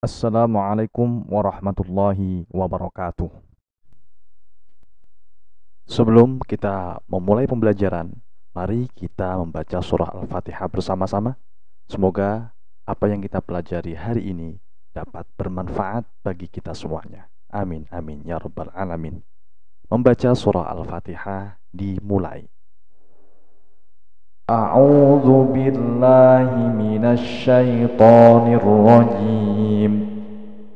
Assalamualaikum warahmatullahi wabarakatuh. Sebelum kita memulai pembelajaran, mari kita membaca surah Al-Fatihah bersama-sama. Semoga apa yang kita pelajari hari ini dapat bermanfaat bagi kita semuanya. Amin, amin, ya rabbal alamin. Membaca surah Al-Fatihah dimulai. A'udzu billahi minasy syaithanir rajim.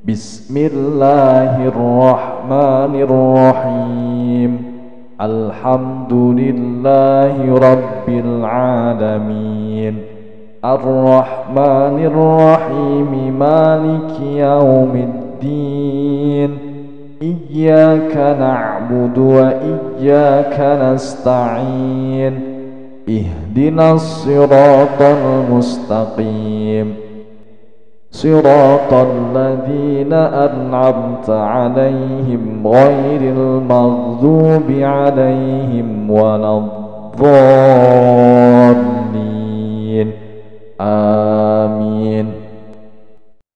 Bismillahirrahmanirrahim. Alhamdulillahi rabbil alamin. Ar-Rahmanir-Rahim. Maliki yaumiddin. Iyyaka na'budu wa iyyaka nasta'in. Ihdinas siratal mustaqim. صراط الذين أنعمت عليهم غير المغضوب عليهم ولا الضالين آمين.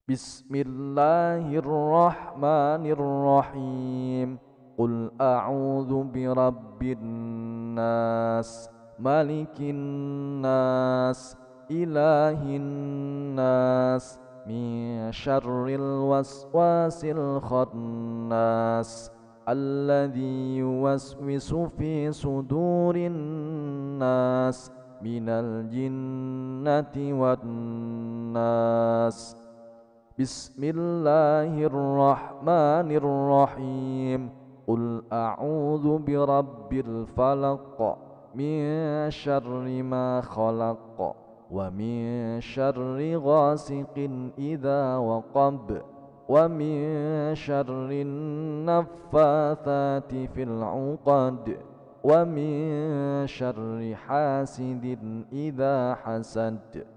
بسم الله الرحمن الرحيم. قل أعوذ برب الناس ملك الناس إله الناس من شر الوسواس الخناس الذي يوسوس في صدور الناس من الجنة والناس. بسم الله الرحمن الرحيم. قل أعوذ برب الفلق من شر ما خلق ومن شر غاسق إذا وقب ومن شر النفاثات في العقد ومن شر حاسد إذا حسد.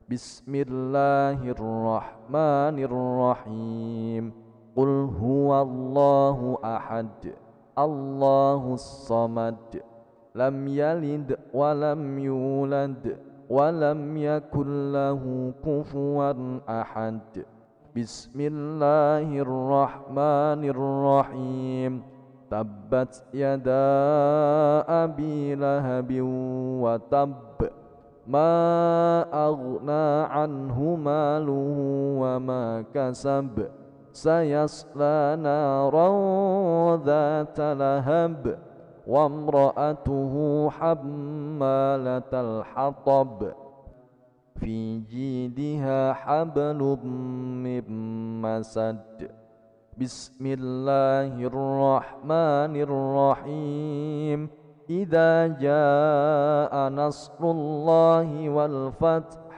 بسم الله الرحمن الرحيم. قل هو الله أحد الله الصمد لم يلد ولم يولد ولم يكن له كفوا أحد. بسم الله الرحمن الرحيم. تبت يدا أبي لهب وتب ما أغنى عنه ماله وما كسب سيصلى نارا ذات لهب وامرأته حمالة الحطب في جيدها حبل من مسد. بسم الله الرحمن الرحيم. إذا جاء نصر الله والفتح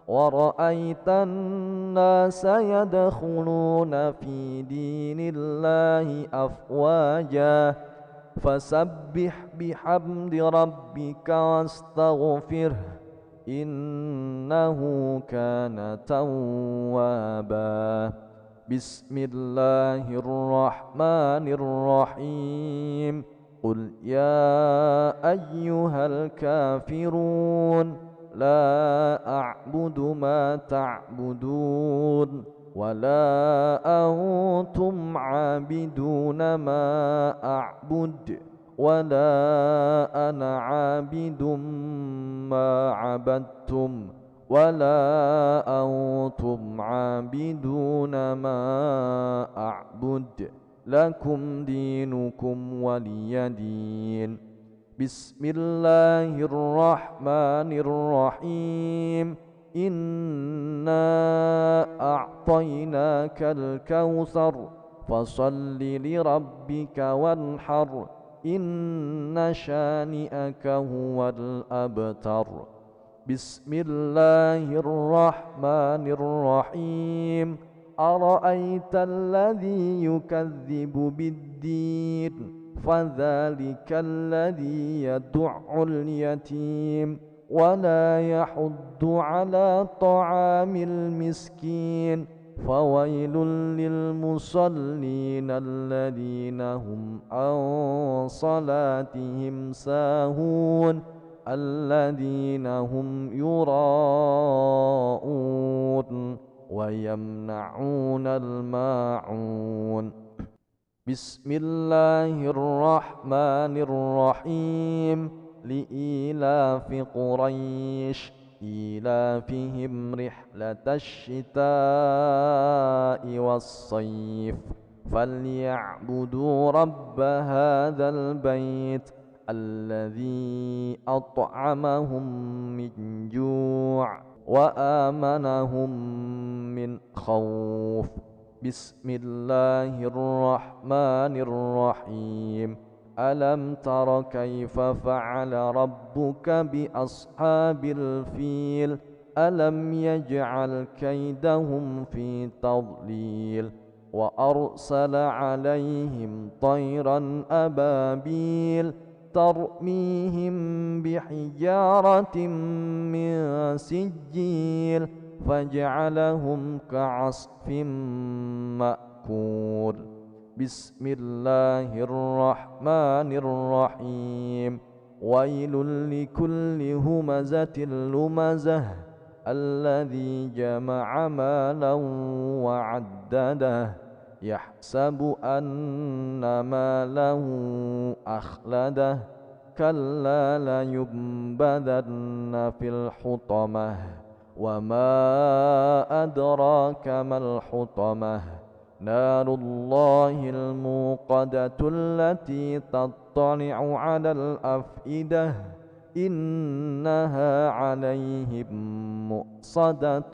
ورأيت الناس يدخلون في دين الله أفواجا فسبح بحمد ربك واستغفره إنه كان توابا. بسم الله الرحمن الرحيم. قل يا أيها الكافرون لا أعبد ما تعبدون ولا أنتم عابدون ما أعبد ولا أنا عابد ما عبدتم ولا أنتم عابدون ما أعبد لكم دينكم ولي دين. بسم الله الرحمن الرحيم. إنا أعطيناك الكوثر فصل لربك وانحر إن شانئك هو الأبتر. بسم الله الرحمن الرحيم. أرأيت الذي يكذب بالدين فذلك الذي يدع اليتيم ولا يحض على طعام المسكين فويل للمصلين الذين هم عن صلاتهم ساهون الذين هم يراءون ويمنعون الماعون. بسم الله الرحمن الرحيم. لإيلاف قريش إيلافهم رحلة الشتاء والصيف فليعبدوا رب هذا البيت الذي أطعمهم من جوع وآمنهم من خوف. بسم الله الرحمن الرحيم. ألم تر كيف فعل ربك بأصحاب الفيل ألم يجعل كيدهم في تضليل وأرسل عليهم طيرا أبابيل ترميهم بحجارة من سجيل فجعلهم كعصف مأكول. بسم الله الرحمن الرحيم. ويل لكل همزة لمزة الذي جمع مالا وعدده يحسب أن ماله أخلده كلا لينبذن في الحطمة وما أدراك ما الحطمة نار الله الموقدة التي تطلع على الأفئدة إنها عليهم مؤصدة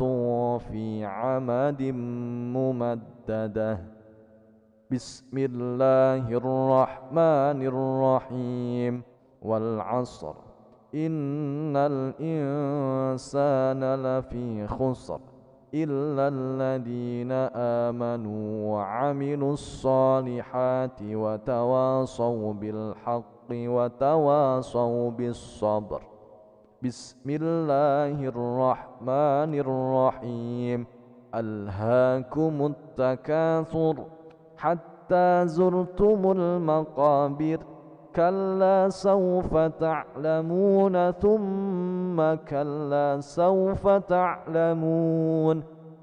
في عمد ممددة. بسم الله الرحمن الرحيم. والعصر إن الإنسان لفي خسر إلا الذين آمنوا وعملوا الصالحات وتواصوا بالحق وتواصوا بالصبر. بسم الله الرحمن الرحيم. ألهاكم التكاثر حتى زرتم المقابر كلا سوف تعلمون ثم كلا سوف تعلمون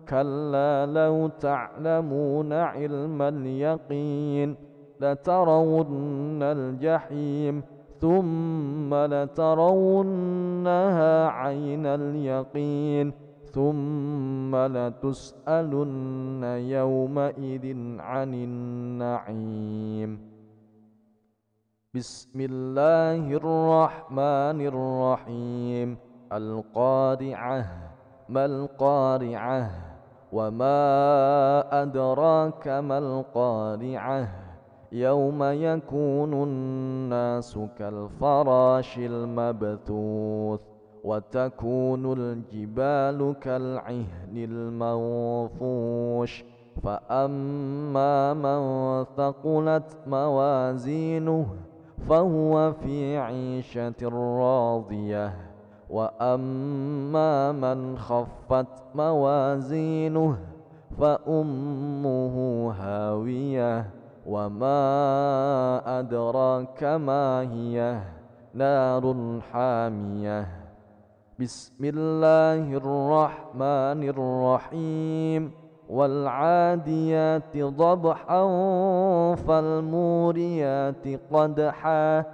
كلا لو تعلمون علم اليقين لترون الجحيم ثم لترونها عين اليقين ثم لتسألن يومئذ عن النعيم. بسم الله الرحمن الرحيم. القارعة ما القارعة وما أدراك ما القارعة يوم يكون الناس كالفراش المبثوث وتكون الجبال كالعهن المنفوش فأما من ثقلت موازينه فهو في عيشة راضية وأما من خفت موازينه فأمه هاوية وما أدراك ما هي نار حامية. بسم الله الرحمن الرحيم. والعاديات ضبحا فالموريات قدحا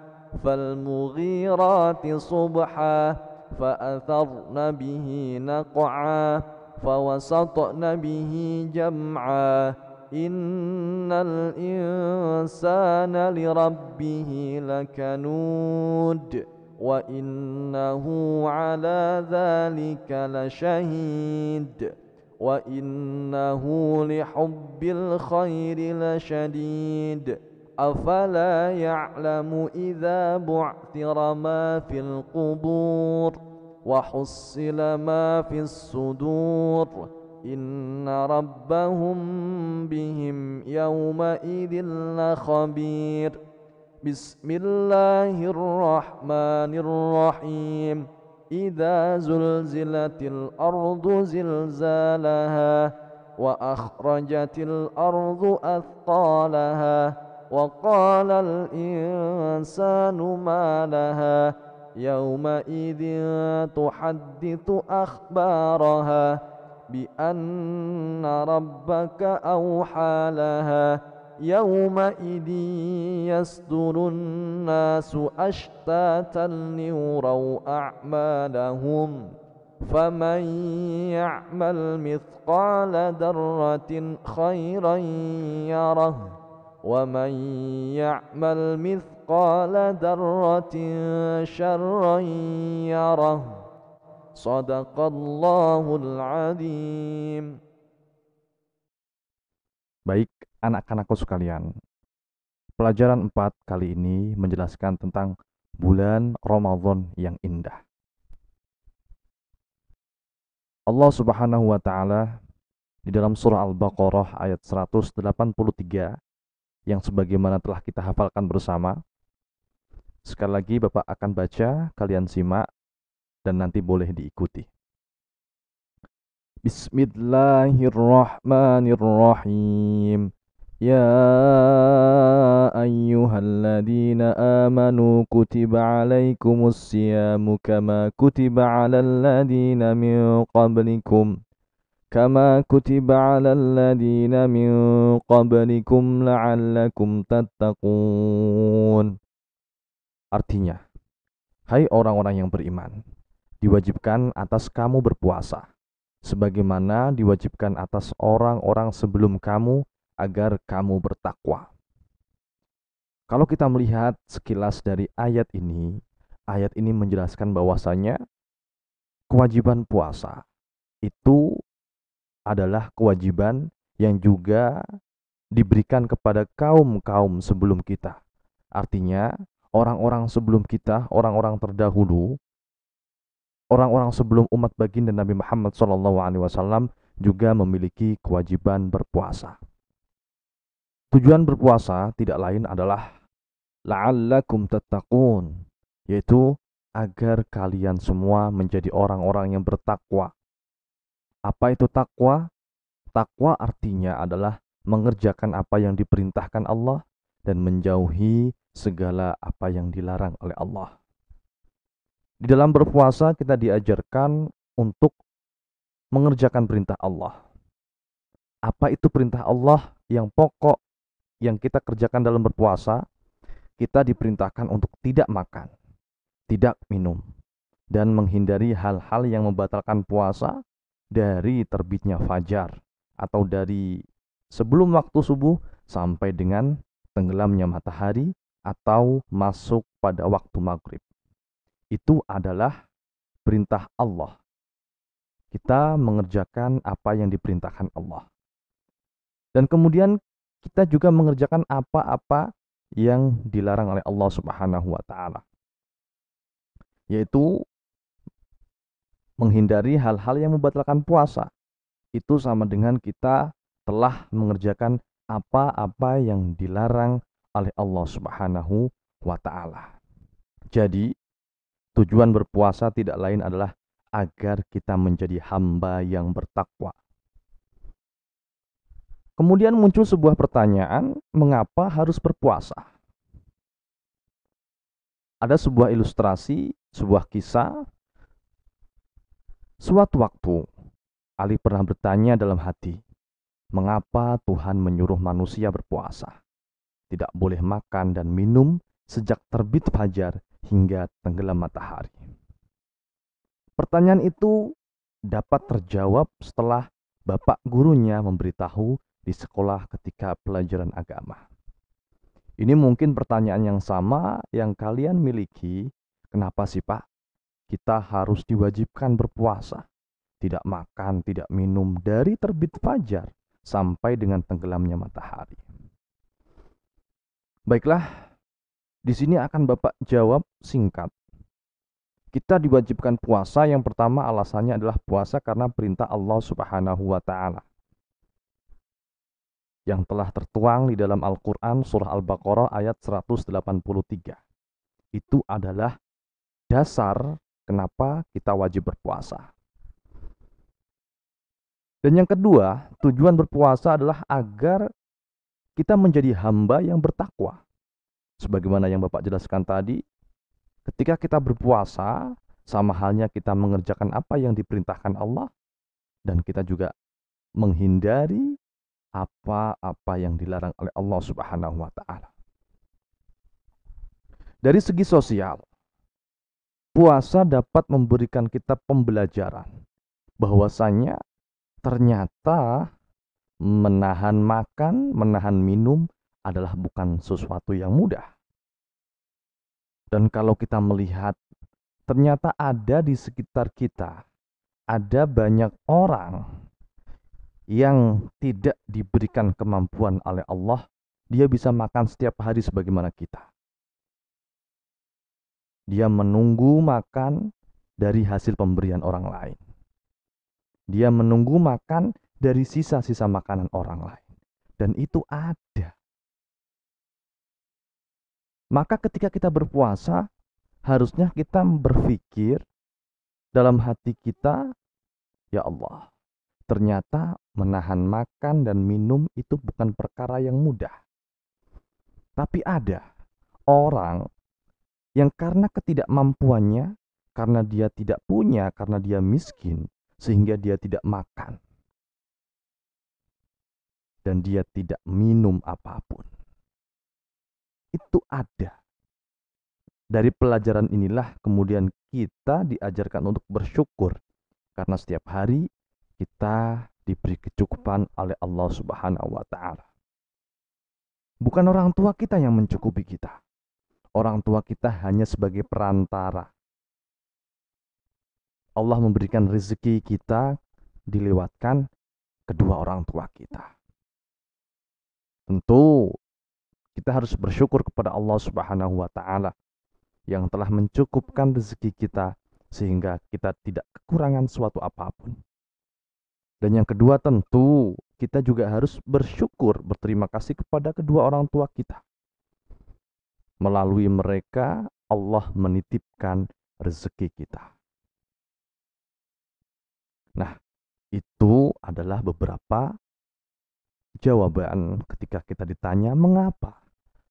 فالمغيرات صبحا فأثرن به نقعا فوسطن به جمعا إن الإنسان لربه لكنود وإنه على ذلك لشهيد وإنه لحب الخير لشديد أفلا يعلم إذا بعثر ما في القبور وحصل ما في الصدور إن ربهم بهم يومئذ لخبير. بسم الله الرحمن الرحيم. إذا زلزلت الأرض زلزالها وأخرجت الأرض أثقالها وقال الإنسان ما لها يومئذ تحدث أخبارها بأن ربك أوحى لها يومئذ يصدر الناس أشتاتا ليروا أعمالهم فمن يعمل مثقال ذرة خيرا يره ومن يعمل مثقال ذرة شرا يره صدق الله العظيم. Baik anak-anakku sekalian, pelajaran 4 kali ini menjelaskan tentang bulan Ramadan yang indah. Allah Subhanahu wa taala di dalam surah Al-Baqarah ayat 183 yang sebagaimana telah kita hafalkan bersama. Sekali lagi Bapak akan baca, kalian simak dan nanti boleh diikuti. Bismillahirrahmanirrahim. Ya ayyuhalladzina amanu kutiba alaikumus siyamu kama kutiba alal ladzina min qablikum la'allakum tattaqun. Artinya, hai orang-orang yang beriman, diwajibkan atas kamu berpuasa sebagaimana diwajibkan atas orang-orang sebelum kamu agar kamu bertakwa. Kalau kita melihat sekilas dari ayat ini menjelaskan bahwasanya kewajiban puasa itu adalah kewajiban yang juga diberikan kepada kaum-kaum sebelum kita. Artinya, orang-orang sebelum kita, orang-orang terdahulu, orang-orang sebelum umat baginda Nabi Muhammad SAW juga memiliki kewajiban berpuasa. Tujuan berpuasa tidak lain adalah la'allakum tattaqun, yaitu agar kalian semua menjadi orang-orang yang bertakwa. Apa itu takwa? Takwa artinya adalah mengerjakan apa yang diperintahkan Allah dan menjauhi segala apa yang dilarang oleh Allah. Di dalam berpuasa kita diajarkan untuk mengerjakan perintah Allah. Apa itu perintah Allah yang pokok yang kita kerjakan dalam berpuasa? Kita diperintahkan untuk tidak makan, tidak minum, dan menghindari hal-hal yang membatalkan puasa dari terbitnya fajar atau dari sebelum waktu subuh sampai dengan tenggelamnya matahari atau masuk pada waktu maghrib. Itu adalah perintah Allah. Kita mengerjakan apa yang diperintahkan Allah. Dan kemudian kita juga mengerjakan apa-apa yang dilarang oleh Allah Subhanahu wa taala. Yaitu menghindari hal-hal yang membatalkan puasa. Itu sama dengan kita telah mengerjakan apa-apa yang dilarang oleh Allah Subhanahu wa taala. Jadi, tujuan berpuasa tidak lain adalah agar kita menjadi hamba yang bertakwa. Kemudian muncul sebuah pertanyaan, mengapa harus berpuasa? Ada sebuah ilustrasi, sebuah kisah. Suatu waktu, Ali pernah bertanya dalam hati, mengapa Tuhan menyuruh manusia berpuasa? Tidak boleh makan dan minum sejak terbit fajar hingga tenggelam matahari. Pertanyaan itu dapat terjawab setelah bapak gurunya memberitahu di sekolah ketika pelajaran agama. Ini mungkin pertanyaan yang sama yang kalian miliki. Kenapa sih Pak? Kita harus diwajibkan berpuasa, tidak makan, tidak minum dari terbit fajar sampai dengan tenggelamnya matahari. Baiklah, di sini akan Bapak jawab singkat. Kita diwajibkan puasa, yang pertama alasannya adalah puasa karena perintah Allah Subhanahu wa taala yang telah tertuang di dalam Al-Qur'an surah Al-Baqarah ayat 183. Itu adalah dasar kenapa kita wajib berpuasa. Dan yang kedua, tujuan berpuasa adalah agar kita menjadi hamba yang bertakwa. Sebagaimana yang Bapak jelaskan tadi, ketika kita berpuasa, sama halnya kita mengerjakan apa yang diperintahkan Allah, dan kita juga menghindari apa-apa yang dilarang oleh Allah Subhanahu wa taala. Dari segi sosial, puasa dapat memberikan kita pembelajaran bahwasanya ternyata menahan makan, menahan minum adalah bukan sesuatu yang mudah. Dan kalau kita melihat, ternyata ada di sekitar kita, ada banyak orang yang tidak diberikan kemampuan oleh Allah, dia bisa makan setiap hari sebagaimana kita. Dia menunggu makan dari hasil pemberian orang lain. Dia menunggu makan dari sisa-sisa makanan orang lain. Dan itu ada. Maka ketika kita berpuasa, harusnya kita berpikir dalam hati kita, ya Allah, ternyata menahan makan dan minum itu bukan perkara yang mudah. Tapi ada orang yang karena ketidakmampuannya, karena dia tidak punya, karena dia miskin, sehingga dia tidak makan. Dan dia tidak minum apapun. Itu ada. Dari pelajaran inilah kemudian kita diajarkan untuk bersyukur. Karena setiap hari kita diberi kecukupan oleh Allah Subhanahu wa taala. Bukan orang tua kita yang mencukupi kita. Orang tua kita hanya sebagai perantara. Allah memberikan rezeki kita dilewatkan kedua orang tua kita. Tentu kita harus bersyukur kepada Allah Subhanahu wa taala yang telah mencukupkan rezeki kita sehingga kita tidak kekurangan suatu apapun. Dan yang kedua tentu kita juga harus bersyukur, berterima kasih kepada kedua orang tua kita. Melalui mereka Allah menitipkan rezeki kita. Nah, itu adalah beberapa jawaban ketika kita ditanya mengapa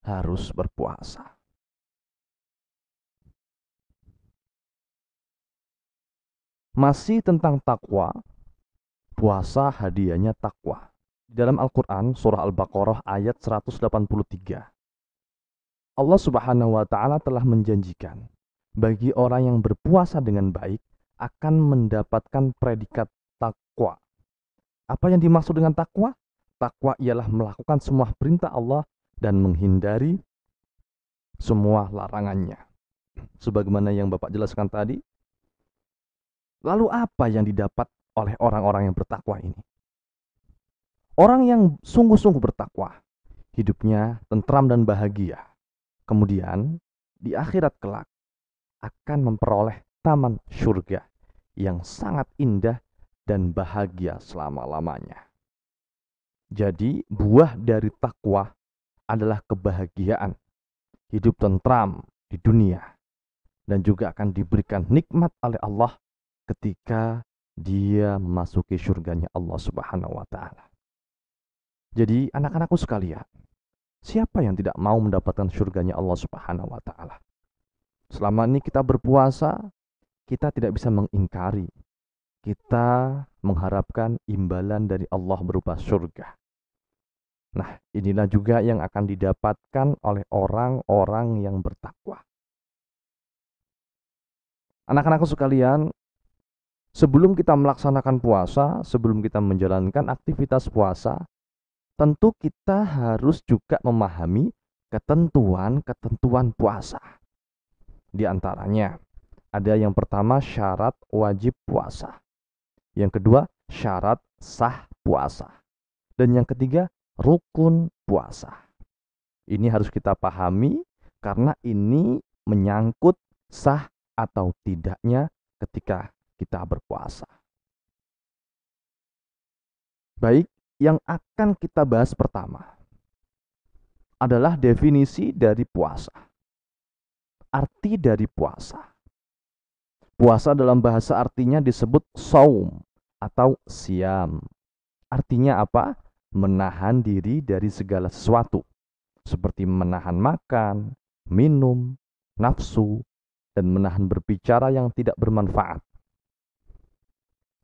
harus berpuasa. Masih tentang takwa, puasa hadiahnya takwa. Di dalam Al-Quran, surah Al-Baqarah ayat 183. Allah Subhanahu wa taala telah menjanjikan bagi orang yang berpuasa dengan baik akan mendapatkan predikat takwa. Apa yang dimaksud dengan takwa? Takwa ialah melakukan semua perintah Allah dan menghindari semua larangannya. Sebagaimana yang Bapak jelaskan tadi. Lalu apa yang didapat oleh orang-orang yang bertakwa ini? Orang yang sungguh-sungguh bertakwa, hidupnya tentram dan bahagia. Kemudian di akhirat kelak akan memperoleh taman surga yang sangat indah dan bahagia selama-lamanya. Jadi buah dari takwa adalah kebahagiaan, hidup tentram di dunia, dan juga akan diberikan nikmat oleh Allah ketika dia memasuki surganya Allah Subhanahu wa taala. Jadi anak-anakku sekalian, siapa yang tidak mau mendapatkan surganya Allah Subhanahu wa taala? Selama ini kita berpuasa, kita tidak bisa mengingkari. Kita mengharapkan imbalan dari Allah berupa surga. Nah, inilah juga yang akan didapatkan oleh orang-orang yang bertakwa. Anak-anakku sekalian, sebelum kita melaksanakan puasa, sebelum kita menjalankan aktivitas puasa, tentu kita harus juga memahami ketentuan-ketentuan puasa. Di antaranya, ada yang pertama syarat wajib puasa. Yang kedua, syarat sah puasa. Dan yang ketiga, rukun puasa. Ini harus kita pahami karena ini menyangkut sah atau tidaknya ketika kita berpuasa. Baik, yang akan kita bahas pertama adalah definisi dari puasa. Arti dari puasa. Puasa dalam bahasa artinya disebut saum atau siam. Artinya apa? Menahan diri dari segala sesuatu. Seperti menahan makan, minum, nafsu, dan menahan berbicara yang tidak bermanfaat.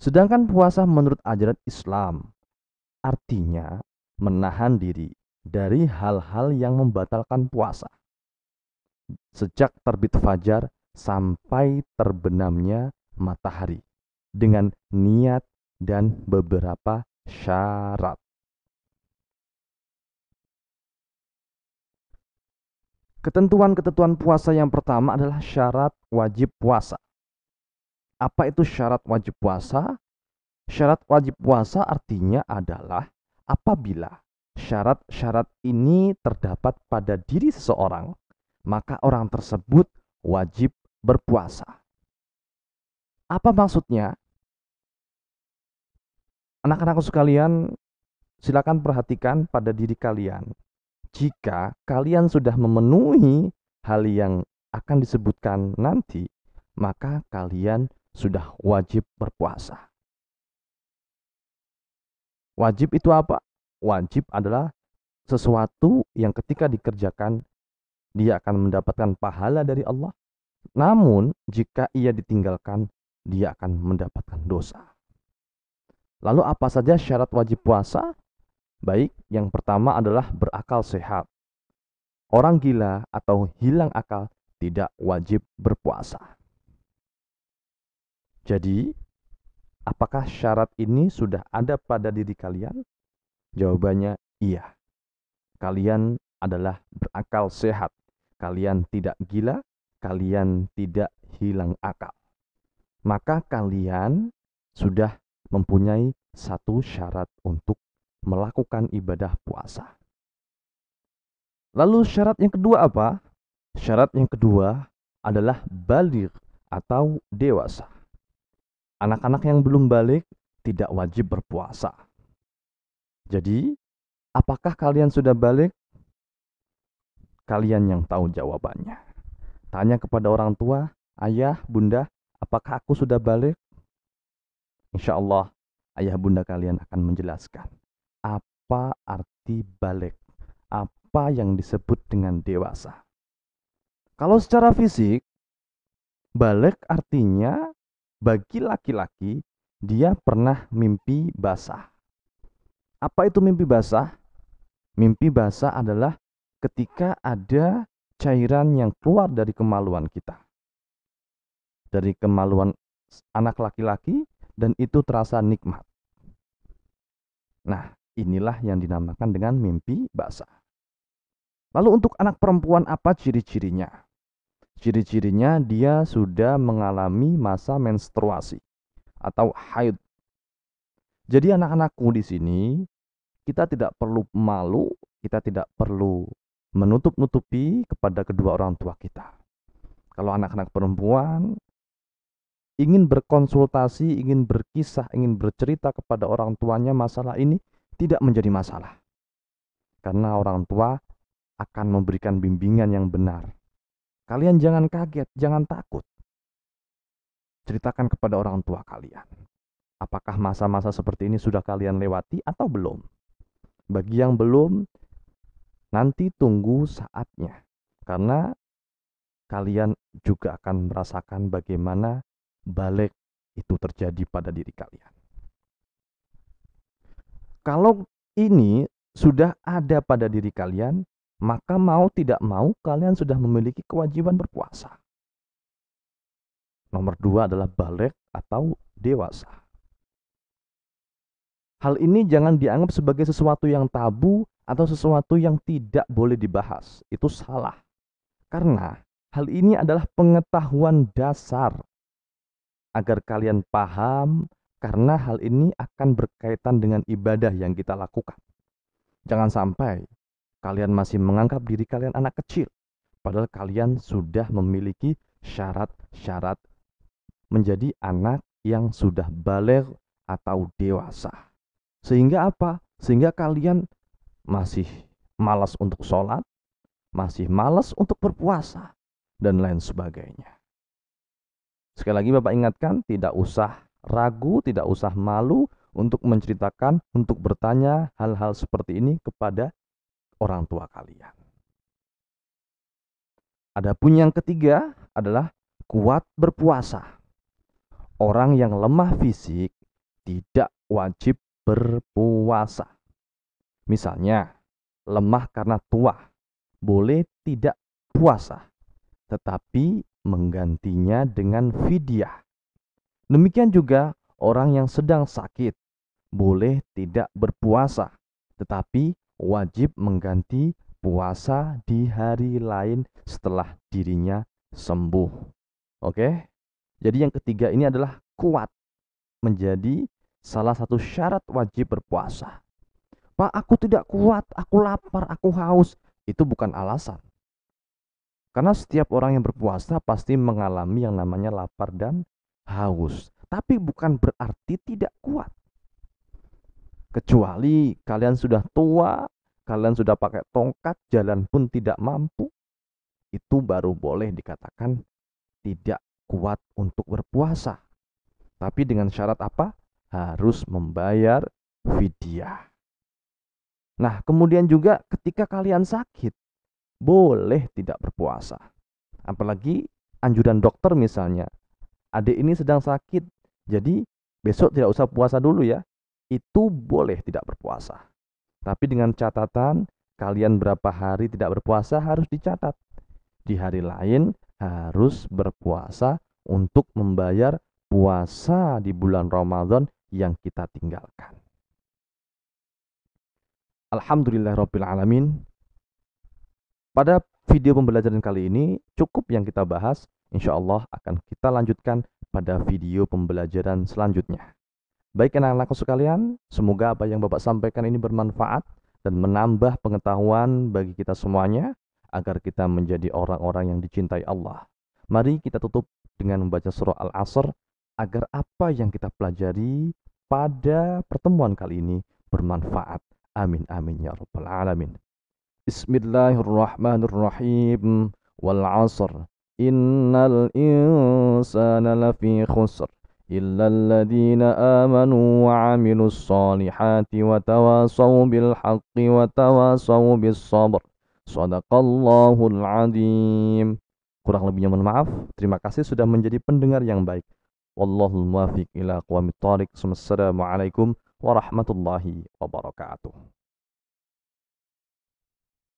Sedangkan puasa menurut ajaran Islam artinya menahan diri dari hal-hal yang membatalkan puasa. Sejak terbit fajar sampai terbenamnya matahari dengan niat dan beberapa syarat. Ketentuan-ketentuan puasa yang pertama adalah syarat wajib puasa. Apa itu syarat wajib puasa? Syarat wajib puasa artinya adalah apabila syarat-syarat ini terdapat pada diri seseorang, maka orang tersebut wajib berpuasa. Apa maksudnya? Anak-anakku sekalian, silakan perhatikan pada diri kalian. Jika kalian sudah memenuhi hal yang akan disebutkan nanti, maka kalian sudah wajib berpuasa. Wajib itu apa? Wajib adalah sesuatu yang ketika dikerjakan, dia akan mendapatkan pahala dari Allah. Namun, jika ia ditinggalkan, dia akan mendapatkan dosa. Lalu apa saja syarat wajib puasa? Baik, yang pertama adalah berakal sehat. Orang gila atau hilang akal tidak wajib berpuasa. Jadi, apakah syarat ini sudah ada pada diri kalian? Jawabannya iya. Kalian adalah berakal sehat. Kalian tidak gila, kalian tidak hilang akal. Maka kalian sudah mempunyai satu syarat untuk melakukan ibadah puasa. Lalu syarat yang kedua apa? Syarat yang kedua adalah baligh atau dewasa. Anak-anak yang belum balik tidak wajib berpuasa. Jadi, apakah kalian sudah balik? Kalian yang tahu jawabannya. Tanya kepada orang tua, ayah, bunda, apakah aku sudah balik? Insya Allah, ayah bunda kalian akan menjelaskan apa arti balik, apa yang disebut dengan dewasa. Kalau secara fisik, balik artinya bagi laki-laki dia pernah mimpi basah. Apa itu mimpi basah? Mimpi basah adalah ketika ada cairan yang keluar dari kemaluan kita. Dari kemaluan anak laki-laki, dan itu terasa nikmat. Nah, inilah yang dinamakan dengan mimpi basah. Lalu untuk anak perempuan apa ciri-cirinya? Ciri-cirinya dia sudah mengalami masa menstruasi atau haid. Jadi anak-anakku di sini, kita tidak perlu malu, kita tidak perlu menutup-nutupi kepada kedua orang tua kita. Kalau anak-anak perempuan ingin berkonsultasi, ingin berkisah, ingin bercerita kepada orang tuanya masalah ini, tidak menjadi masalah. Karena orang tua akan memberikan bimbingan yang benar. Kalian jangan kaget, jangan takut. Ceritakan kepada orang tua kalian. Apakah masa-masa seperti ini sudah kalian lewati atau belum? Bagi yang belum, nanti tunggu saatnya. Karena kalian juga akan merasakan bagaimana balik itu terjadi pada diri kalian. Kalau ini sudah ada pada diri kalian, maka mau tidak mau kalian sudah memiliki kewajiban berpuasa. Nomor 2 adalah balik atau dewasa. Hal ini jangan dianggap sebagai sesuatu yang tabu atau sesuatu yang tidak boleh dibahas. Itu salah. Karena hal ini adalah pengetahuan dasar agar kalian paham, karena hal ini akan berkaitan dengan ibadah yang kita lakukan. Jangan sampai kalian masih menganggap diri kalian anak kecil, padahal kalian sudah memiliki syarat-syarat menjadi anak yang sudah baligh atau dewasa. Sehingga apa? Sehingga kalian masih malas untuk sholat, masih malas untuk berpuasa, dan lain sebagainya. Sekali lagi Bapak ingatkan, tidak usah ragu, tidak usah malu untuk menceritakan, untuk bertanya hal-hal seperti ini kepada orang tua kalian. Adapun yang ketiga adalah kuat berpuasa. Orang yang lemah fisik tidak wajib berpuasa. Misalnya, lemah karena tua, boleh tidak puasa, tetapi menggantinya dengan fidyah. Demikian juga orang yang sedang sakit, boleh tidak berpuasa, tetapi wajib mengganti puasa di hari lain setelah dirinya sembuh. Oke? Jadi yang ketiga ini adalah kuat, menjadi salah satu syarat wajib berpuasa. Pak, aku tidak kuat, aku lapar, aku haus. Itu bukan alasan. Karena setiap orang yang berpuasa pasti mengalami yang namanya lapar dan haus. Tapi bukan berarti tidak kuat. Kecuali kalian sudah tua, kalian sudah pakai tongkat, jalan pun tidak mampu. Itu baru boleh dikatakan tidak kuat untuk berpuasa. Tapi dengan syarat apa? Harus membayar fidyah. Nah, kemudian juga ketika kalian sakit, boleh tidak berpuasa. Apalagi anjuran dokter misalnya, adik ini sedang sakit, jadi besok tidak usah puasa dulu ya. Itu boleh tidak berpuasa. Tapi dengan catatan, kalian berapa hari tidak berpuasa harus dicatat. Di hari lain harus berpuasa untuk membayar puasa di bulan Ramadan yang kita tinggalkan. Alhamdulillahirrabbilalamin. Pada video pembelajaran kali ini cukup yang kita bahas. Insya Allah akan kita lanjutkan pada video pembelajaran selanjutnya. Baik anak-anakku sekalian, semoga apa yang Bapak sampaikan ini bermanfaat dan menambah pengetahuan bagi kita semuanya agar kita menjadi orang-orang yang dicintai Allah. Mari kita tutup dengan membaca surah Al-Asr agar apa yang kita pelajari pada pertemuan kali ini bermanfaat. Amin amin ya rabbal alamin. Bismillahirrahmanirrahim. Wal 'asr. Innal insana lafi khusr. إلا الذين آمنوا وعملوا الصالحات وتواصوا بالحق وتواصوا بالصبر. Shadaqallahul Azim. Kurang lebihnya mohon maaf. Terima kasih sudah menjadi pendengar yang baik. Wallahul muwaffiq ila aqwamit thoriq. Wassalamualaikum warahmatullahi wabarakatuh.